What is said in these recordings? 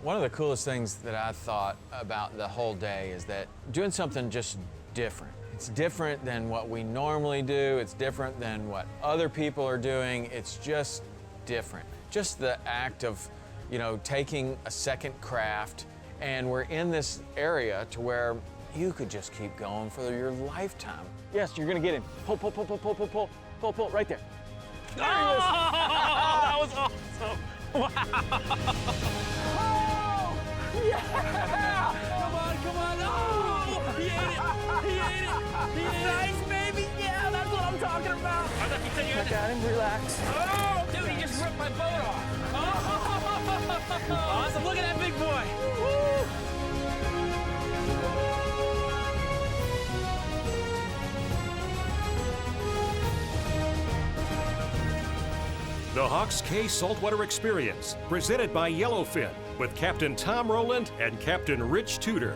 One of the coolest things that I thought about the whole day is that doing something just different. It's different than what we normally do. It's different than what other people are doing. It's just different. Just the act of, you know, taking a second craft, and we're in this area to where you could just keep going for your lifetime. Yes, you're gonna get him. Pull, pull, pull, pull, pull, pull, pull, pull, pull, right there. There he is. That was awesome. Wow. Oh, yeah! Come on, come on. Oh, he ate it. He ate it. He ate it. Nice, baby. Yeah, that's what I'm talking about. I thought you said you had Got him, relax. Oh, dude, he just ripped my boat off. Oh, awesome. Look at that big boy. Woo. The Hawks Cay Saltwater Experience, presented by Yellowfin, with Captain Tom Rowland and Captain Rich Tudor.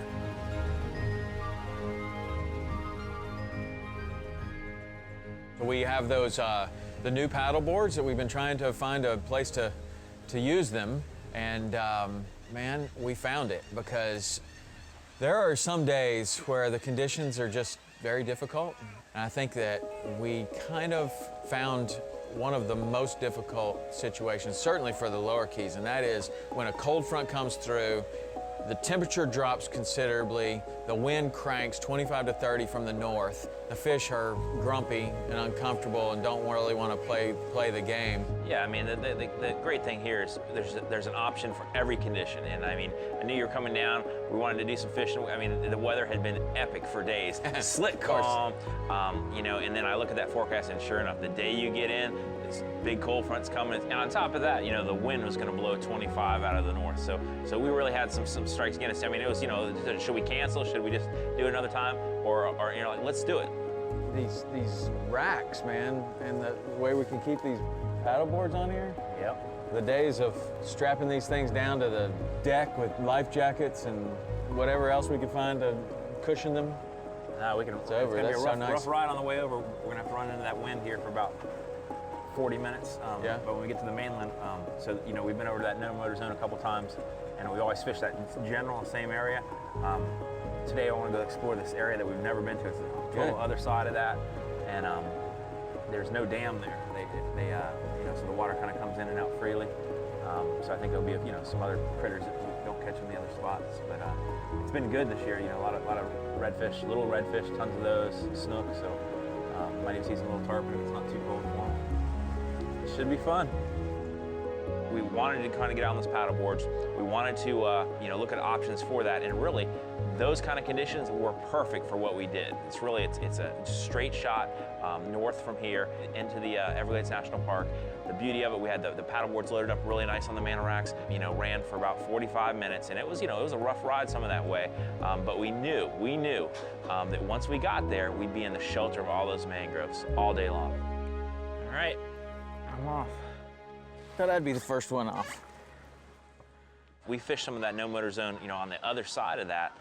We have those, the new paddle boards that we've been trying to find a place to use them, and man, we found it, because there are some days where the conditions are just very difficult, and I think that we kind of found one of the most difficult situations, certainly for the lower keys, and that is when a cold front comes through, the temperature drops considerably, the wind cranks 25 to 30 from the north, the fish are grumpy and uncomfortable and don't really want to play the game. Yeah, I mean, the great thing here is there's an option for every condition. And I mean, I knew you were coming down. We wanted to do some fishing. I mean, the weather had been epic for days. Slick calm, you know, and then I look at that forecast, and sure enough, the day you get in, this big cold front's coming. And on top of that, you know, the wind was going to blow 25 out of the north. So we really had some strikes against us. I mean, it was, you know, should we cancel? Should we just do it another time? Or you know, like, let's do it. These racks, man, and the way we can keep these paddle boards on here. Yep. The days of strapping these things down to the deck with life jackets and whatever else we could find to cushion them. No, we can. It's over. It's That's gonna be so nice. rough ride on the way over. We're gonna have to run into that wind here for about 40 minutes. Yeah. But when we get to the mainland, so you know, we've been over to that no motor zone a couple times, and we always fish that general same area. Today I want to go explore this area that we've never been to. It's the total other side of that, and there's no dam there. They you know, so the water kind of comes in and out freely. So I think there'll be, you know, some other critters that we don't catch in the other spots. But it's been good this year. You know, a lot of redfish, little redfish, tons of those, snook. So might even see some little tarpon if it's not too cold for them. It should be fun. We wanted to kind of get out on those paddle boards. We wanted to, you know, look at options for that, and really, those kind of conditions were perfect for what we did. It's really, it's a straight shot north from here into the Everglades National Park. The beauty of it, we had the paddle boards loaded up really nice on the man racks. You know, ran for about 45 minutes, and it was, you know, it was a rough ride some of that way. But we knew that once we got there, we'd be in the shelter of all those mangroves all day long. All right, I'm off. Thought I'd be the first one off. We fished some of that no motor zone, you know, on the other side of that,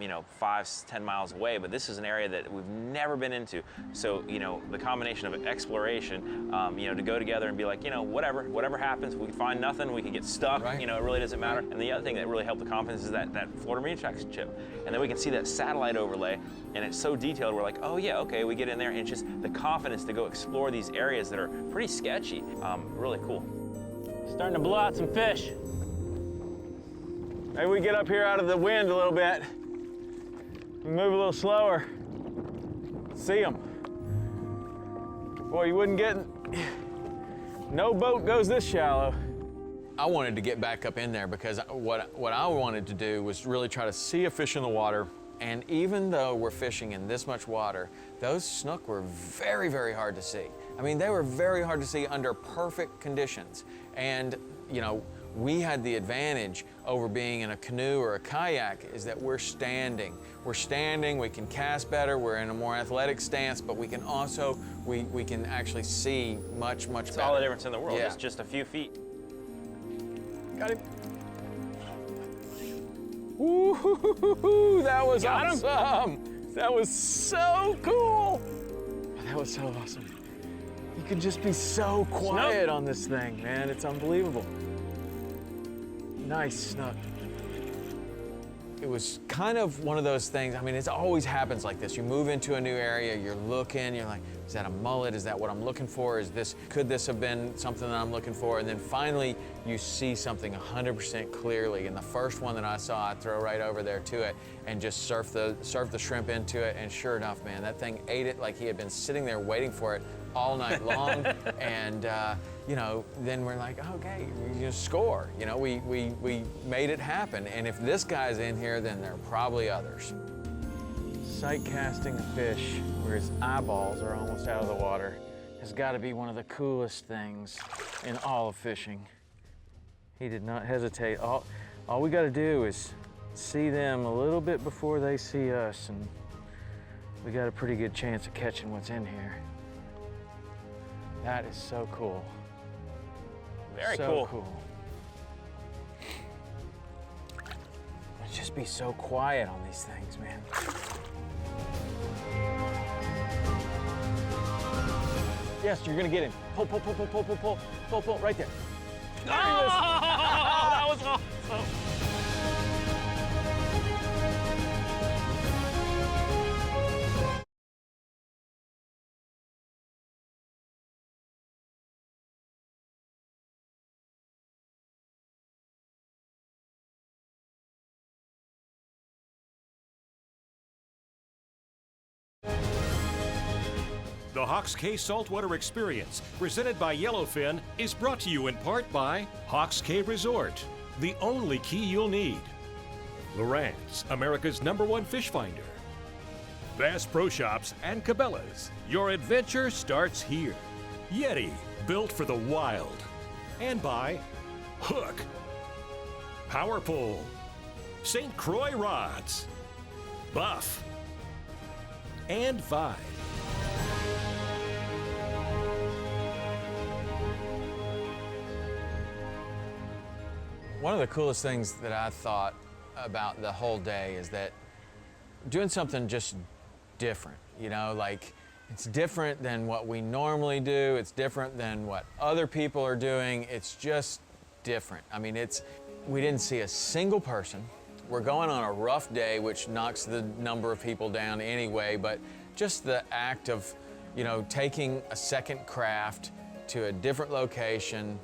you know, 5-10 miles away, but this is an area that we've never been into. So, you know, the combination of exploration, you know, to go together and be like, you know, whatever happens, we can find nothing, we can get stuck, right. You know, it really doesn't matter. And the other thing that really helped the confidence is that Florida Marine Tracks chip. And then we can see that satellite overlay, and it's so detailed, we're like, oh yeah, okay, we get in there, and it's just the confidence to go explore these areas that are pretty sketchy. Really cool. Starting to blow out some fish. Maybe we get up here out of the wind a little bit. Move a little slower. See them. Boy, you wouldn't get, no boat goes this shallow. I wanted to get back up in there because what I wanted to do was really try to see a fish in the water. And even though we're fishing in this much water, those snook were very, very hard to see. I mean, they were very hard to see under perfect conditions. And, you know, we had the advantage over being in a canoe or a kayak is that we're standing. We're standing, we can cast better, we're in a more athletic stance, but we can also, we can actually see much, much better. It's all the difference in the world, Yeah. It's just a few feet. Got him. Woo-hoo-hoo-hoo-hoo, that was awesome. That was so cool. That was so awesome. You can just be so quiet on this thing, man. It's unbelievable. Nice snook. it was kind of one of those things. I mean, it always happens like this. You move into a new area, you're looking, you're like, is that a mullet? Is that what I'm looking for? Could this have been something that I'm looking for? And then finally, you see something 100% clearly. And the first one that I saw, I throw right over there to it and just surf the shrimp into it. And sure enough, man, that thing ate it like he had been sitting there waiting for it all night long. And you know, then we're like, okay, you score. You know, we made it happen. And if this guy's in here, then there are probably others. Sight casting a fish where his eyeballs are almost out of the water has got to be one of the coolest things in all of fishing. He did not hesitate. All we got to do is see them a little bit before they see us, and we got a pretty good chance of catching what's in here. That is so cool. Very so cool. Let's just be so quiet on these things, man. Yes, you're gonna get him. Pull, pull, pull, pull, pull, pull, pull, pull, pull, right there. There he is. That was awesome. The Hawks Cay Saltwater Experience, presented by Yellowfin, is brought to you in part by Hawks Cay Resort, the only key you'll need. LOWRANCE, America's #1 fish finder. Bass Pro Shops and Cabela's, your adventure starts here. YETI, built for the wild. And by Huk, Power Pole, ST.CROIX Rods, Buff, and Vibe. One of the coolest things that I thought about the whole day is that doing something just different, you know, like it's different than what we normally do. It's different than what other people are doing. It's just different. I mean, we didn't see a single person. We're going on a rough day, which knocks the number of people down anyway, but just the act of, you know, taking a second craft to a different location,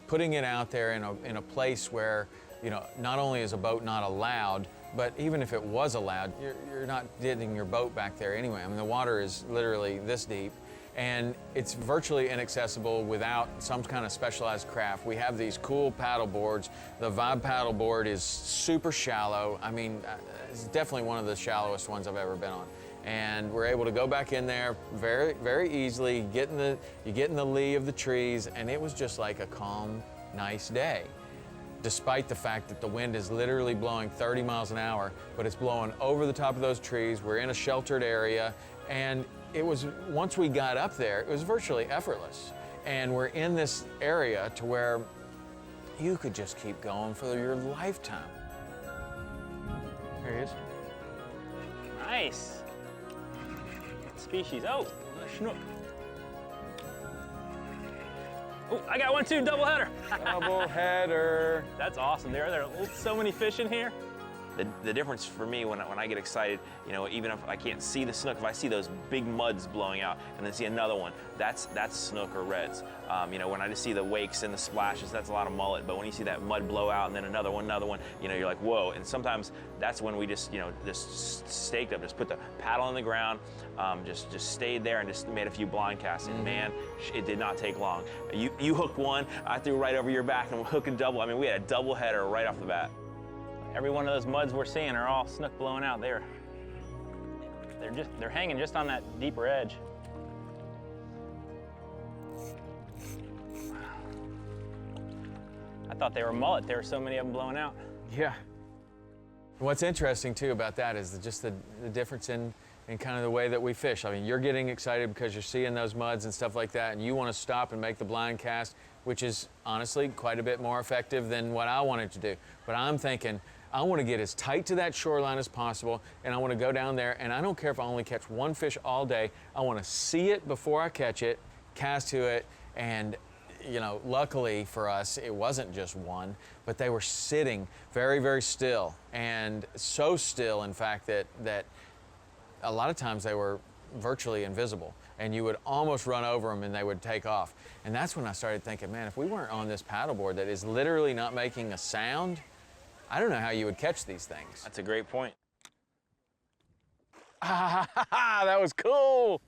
putting it out there in a place where, you know, not only is a boat not allowed, but even if it was allowed, you're not getting your boat back there anyway. I mean, the water is literally this deep, and it's virtually inaccessible without some kind of specialized craft. We have these cool paddle boards. The Vibe paddle board is super shallow. I mean, it's definitely one of the shallowest ones I've ever been on. And we're able to go back in there very, very easily, you get in the lee of the trees, and it was just like a calm, nice day. Despite the fact that the wind is literally blowing 30 miles an hour, but it's blowing over the top of those trees. We're in a sheltered area, and it was, once we got up there, it was virtually effortless. And we're in this area to where you could just keep going for your lifetime. There he is. Nice. Species. Oh, Snook. Oh, I got one too, double header. Double header. That's awesome. There are so many fish in here. The difference for me when I get excited, you know, even if I can't see the snook, if I see those big muds blowing out and then see another one, that's snook or reds. You know, when I just see the wakes and the splashes, that's a lot of mullet. But when you see that mud blow out and then another one, you know, you're like, whoa. And sometimes that's when we just, you know, just staked up, just put the paddle on the ground, just stayed there and just made a few blind casts. And man, it did not take long. You hooked one, I threw right over your back and we hooked a double. I mean, we had a double header right off the bat. Every one of those muds we're seeing are all snook blowing out there. They're hanging just on that deeper edge. I thought they were mullet. There were so many of them blowing out. Yeah. What's interesting too about that is just the difference in kind of the way that we fish. I mean, you're getting excited because you're seeing those muds and stuff like that, and you want to stop and make the blind cast, which is honestly quite a bit more effective than what I wanted to do. But I'm thinking, I want to get as tight to that shoreline as possible, and I want to go down there, and I don't care if I only catch one fish all day. I want to see it before I catch it, cast to it, and you know, luckily for us, it wasn't just one, but they were sitting very, very still, and so still, in fact, that a lot of times they were virtually invisible, and you would almost run over them and they would take off. And that's when I started thinking, man, if we weren't on this paddleboard that is literally not making a sound, I don't know how you would catch these things. That's a great point. That was cool.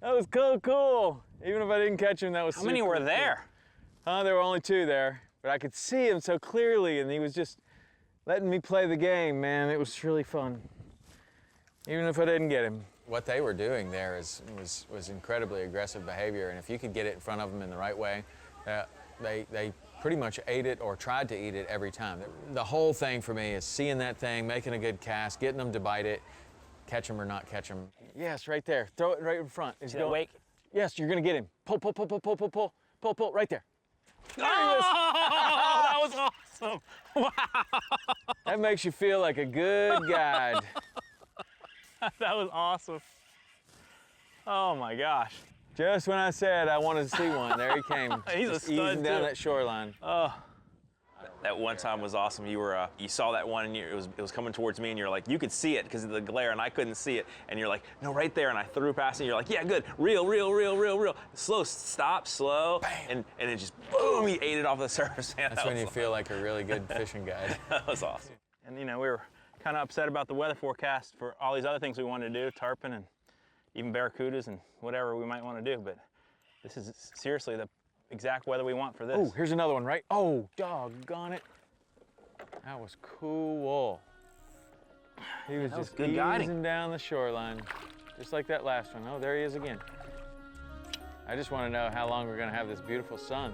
That was cool. Even if I didn't catch him, that was How many were there? There were only 2 there, but I could see him so clearly, and he was just letting me play the game, man. It was really fun, even if I didn't get him. What they were doing there was incredibly aggressive behavior, and if you could get it in front of them in the right way, they pretty much ate it or tried to eat it every time. The whole thing for me is seeing that thing, making a good cast, getting them to bite it, catch them or not catch them. Yes, right there. Throw it right in front. See that wake? Yes, you're gonna get him. Pull, right there. Oh, that was awesome. Wow. That makes you feel like a good guide. That was awesome. Oh my gosh. Just when I said I wanted to see one, there he came. He's just a stud easing down too. that shoreline. Oh. That one time was awesome. You saw that one, and it was coming towards me, and you're like, you could see it because of the glare, and I couldn't see it. And you're like, no, right there. And I threw past it, and you're like, yeah, good. Reel. Slow, stop, slow. And it just, boom, he ate it off the surface. Man, That's when you feel like a really good fishing guide. That was awesome. And you know, we were kind of upset about the weather forecast for all these other things we wanted to do, tarpon and even barracudas and whatever we might want to do. But this is seriously the exact weather we want for this. Oh, here's another one, right? Oh, doggone it. That was cool. He was just good easing guiding. down the shoreline, just like that last one. Oh, there he is again. I just want to know how long we're going to have this beautiful sun.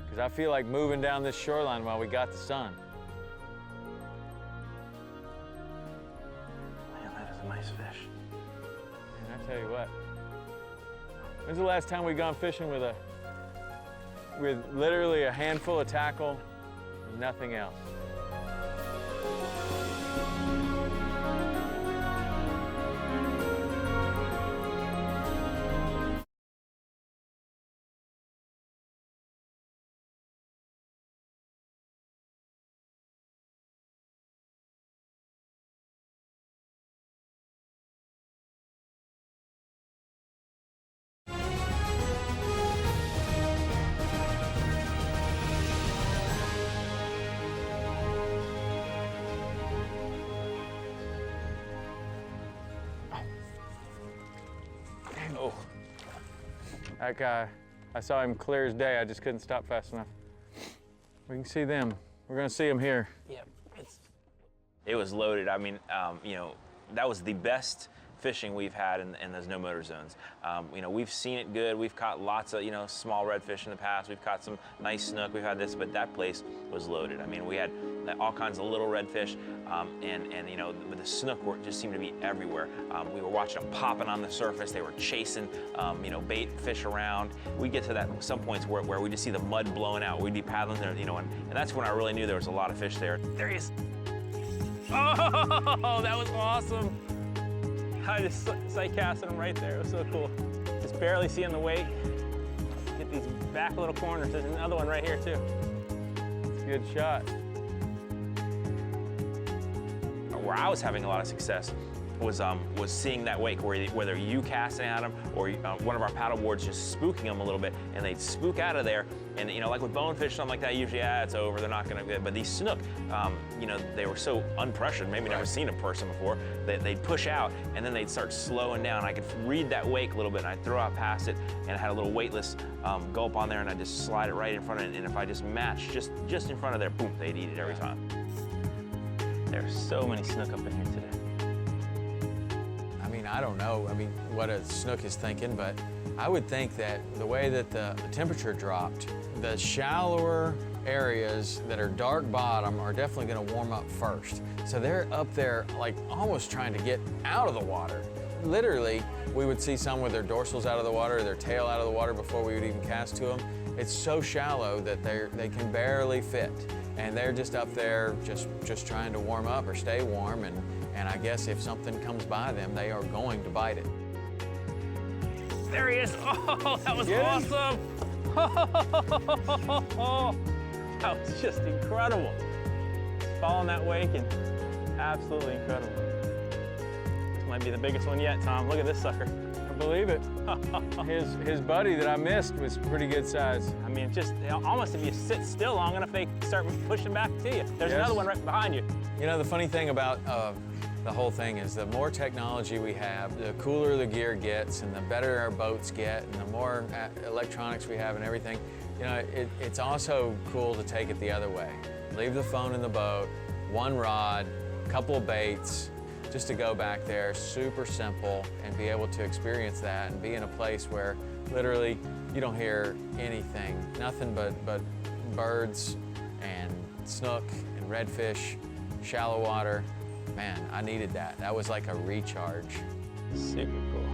Because I feel like moving down this shoreline while we got the sun. Man, that is a nice fish. And I tell you what, when's the last time we gone fishing with literally a handful of tackle and nothing else? Oh. That guy, I saw him clear as day. I just couldn't stop fast enough. We can see them. We're gonna see them here. Yeah. It was loaded. I mean, you know, that was the best fishing we've had in those no motor zones. You know, we've seen it good. We've caught lots of, you know, small redfish in the past. We've caught some nice snook. We've had this, but that place was loaded. I mean, we had all kinds of little redfish, and you know, the snook just seemed to be everywhere. We were watching them popping on the surface. They were chasing, you know, bait fish around. We get to that some points where we just see the mud blowing out. We'd be paddling there, you know, and that's when I really knew there was a lot of fish there. There he is. Oh, that was awesome. I just sight casted him right there. It was so cool. Just barely seeing the weight. Get these back little corners. There's another one right here too. It's a good shot. Where I was having a lot of success was seeing that wake, whether you casting at them or one of our paddle boards just spooking them a little bit, and they'd spook out of there. And you know, like with bonefish, something like that, usually, it's over, they're not gonna get. But these snook, you know, they were so unpressured, maybe never seen a person before, they'd push out and then they'd start slowing down. I could read that wake a little bit, and I'd throw out past it, and I had a little weightless go up on there, and I'd just slide it right in front of it. And if I just matched just in front of there, boom, they'd eat it every time. There's so many snook up in here today. I mean, I don't know, what a snook is thinking, but I would think that the way that the temperature dropped, the shallower areas that are dark bottom are definitely gonna warm up first. So they're up there like almost trying to get out of the water. Literally, we would see some with their dorsals out of the water, their tail out of the water before we would even cast to them. It's so shallow that they can barely fit. And they're just up there just trying to warm up or stay warm, and I guess if something comes by them, they are going to bite it. There he is. Oh, that was Get him? awesome. That was just incredible. Following that wake and absolutely incredible. This might be the biggest one yet, Tom. Look at this sucker. I believe it. His buddy that I missed was pretty good size. I mean, just almost if you sit still long enough, they start pushing back to you. There's another one right behind you. You know, the funny thing about the whole thing is the more technology we have, the cooler the gear gets and the better our boats get and the more electronics we have and everything, you know, it's also cool to take it the other way. Leave the phone in the boat, one rod, a couple of baits, just to go back there, super simple, and be able to experience that and be in a place where literally you don't hear anything, nothing but birds and snook and redfish, shallow water. Man, I needed that. That was like a recharge. Super cool.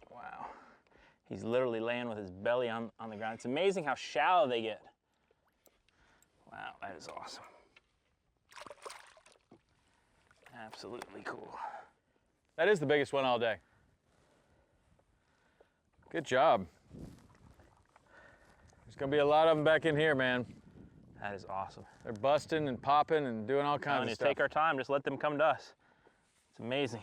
Wow. He's literally laying with his belly on the ground. It's amazing how shallow they get. Wow, that is awesome. Absolutely cool. That is the biggest one all day. Good job. There's gonna be a lot of them back in here, man. That is awesome. They're busting and popping and doing all kinds of stuff. Take our time, just let them come to us. It's amazing.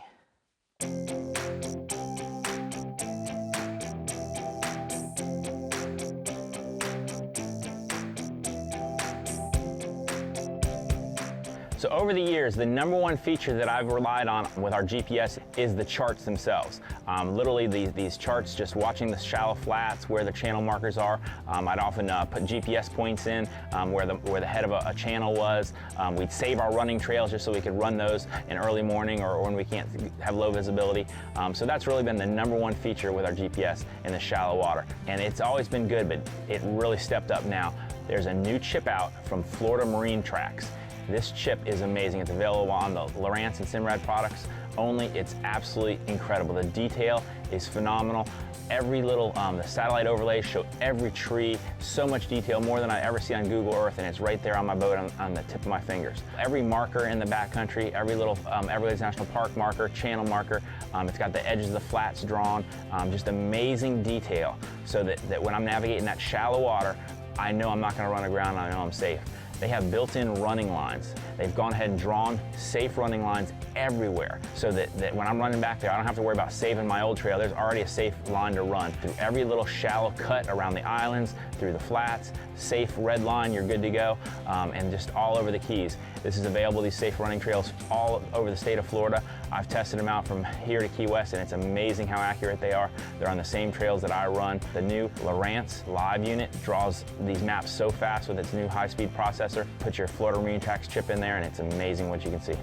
So over the years, the #1 feature that I've relied on with our GPS is the charts themselves. Literally these charts, just watching the shallow flats where the channel markers are. I'd often put GPS points in where the head of a channel was. We'd save our running trails just so we could run those in early morning or when we can't have low visibility. So that's really been the #1 feature with our GPS in the shallow water. And it's always been good, but it really stepped up now. There's a new chip out from Florida Marine Tracks. This chip is amazing. It's available on the LOWRANCE and Simrad products only. It's absolutely incredible. The detail is phenomenal. Every little, the satellite overlays show every tree, so much detail, more than I ever see on Google Earth, and it's right there on my boat on the tip of my fingers. Every marker in the backcountry, every little Everglades National Park marker, channel marker, it's got the edges of the flats drawn, just amazing detail, so that when I'm navigating that shallow water, I know I'm not gonna run aground, I know I'm safe. They have built-in running lines. They've gone ahead and drawn safe running lines everywhere so that when I'm running back there, I don't have to worry about saving my old trail. There's already a safe line to run through every little shallow cut around the islands, through the flats, safe red line, you're good to go, and just all over the Keys. This is available, these safe running trails, all over the state of Florida. I've tested them out from here to Key West, and it's amazing how accurate they are. They're on the same trails that I run. The new LOWRANCE live unit draws these maps so fast with its new high-speed processor. Put your Florida Marine Tracks chip in there, and it's amazing what you can see.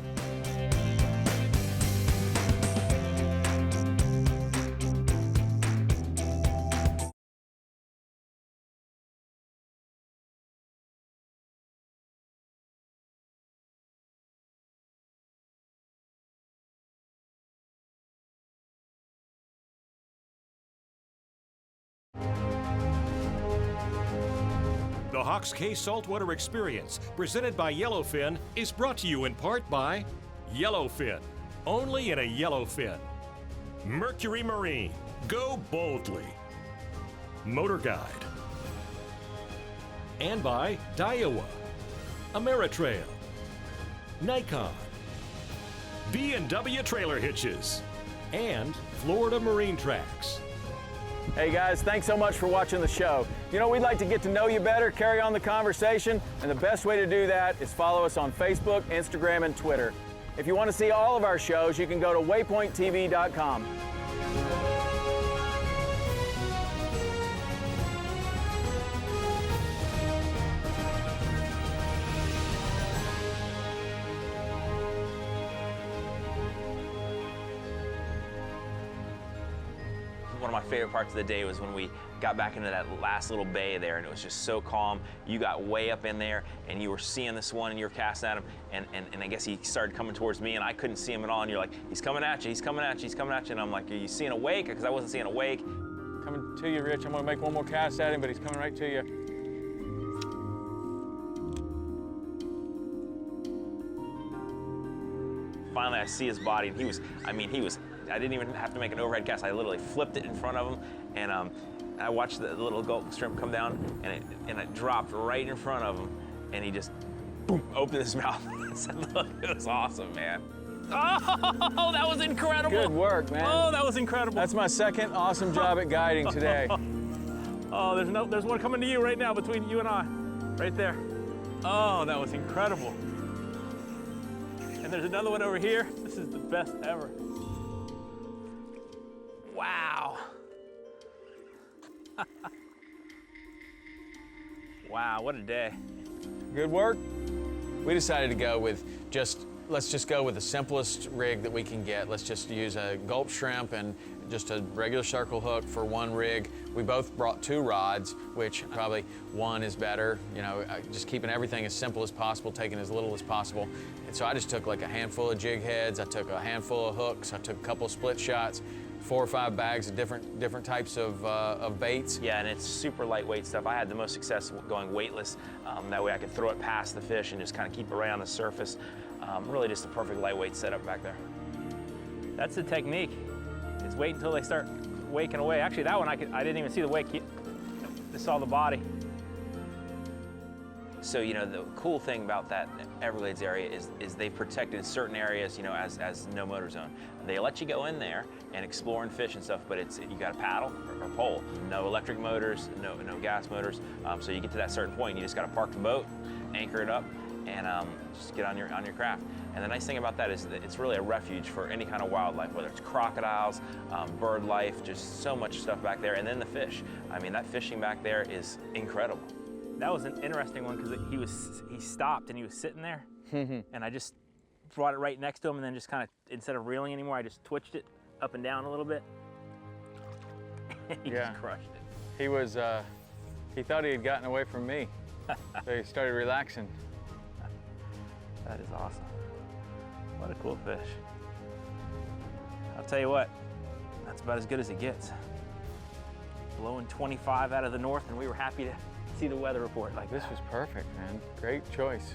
The Hawks Cay Saltwater Experience, presented by Yellowfin, is brought to you in part by Yellowfin, only in a Yellowfin. Mercury Marine, go boldly. MotorGuide. And by Daiwa, Ameritrail, Nikon, B&W Trailer Hitches, and Florida Marine Tracks. Hey guys, thanks so much for watching the show. You know, we'd like to get to know you better, carry on the conversation, and the best way to do that is follow us on Facebook, Instagram, and Twitter. If you want to see all of our shows, you can go to waypointtv.com. One of my favorite parts of the day was when we got back into that last little bay there, and it was just so calm. You got way up in there and you were seeing this one and you were casting at him, and I guess he started coming towards me and I couldn't see him at all, and you're like, he's coming at you, he's coming at you, he's coming at you, and I'm like, are you seeing a wake? Because I wasn't seeing a wake. Coming to you, Rich. I'm gonna make one more cast at him, but he's coming right to you. Finally I see his body, and he was I didn't even have to make an overhead cast. I literally flipped it in front of him, and I watched the little gulp shrimp come down, and it dropped right in front of him, and he just, boom, opened his mouth. I said, look, it was awesome, man. Oh, that was incredible. Good work, man. Oh, that was incredible. That's my second awesome job at guiding today. Oh, there's one coming to you right now between you and I, right there. Oh, that was incredible. And there's another one over here. This is the best ever. Wow. Wow, what a day. Good work. We decided to go with let's just go with the simplest rig that we can get. Let's just use a gulp shrimp and just a regular circle hook for one rig. We both brought 2 rods, which probably one is better. You know, just keeping everything as simple as possible, taking as little as possible. And so I just took like a handful of jig heads. I took a handful of hooks. I took a couple of split shots, 4 or 5 bags of different types of baits. Yeah, and it's super lightweight stuff. I had the most success going weightless. That way I could throw it past the fish and just kind of keep it right on the surface. Really just a perfect lightweight setup back there. That's the technique, is wait until they start waking away. Actually, that one I didn't even see the wake. Just saw the body. So, you know, the cool thing about that Everglades area is they protected certain areas, you know, as no motor zone. They let you go in there and explore and fish and stuff, but you got to paddle or pole. No electric motors, no gas motors. So you get to that certain point, you just got to park the boat, anchor it up, and just get on your craft. And the nice thing about that is that it's really a refuge for any kind of wildlife, whether it's crocodiles, bird life, just so much stuff back there, and then the fish. I mean, that fishing back there is incredible. That was an interesting one because he stopped and he was sitting there, and I just brought it right next to him, and then just kind of, instead of reeling anymore, I just twitched it up and down a little bit. He just crushed it. He was, he thought he had gotten away from me, so he started relaxing. That is awesome. What a cool fish. I'll tell you what, that's about as good as it gets. Blowing 25 out of the north, and we were happy to see the weather report like this. Was perfect, man. Great choice.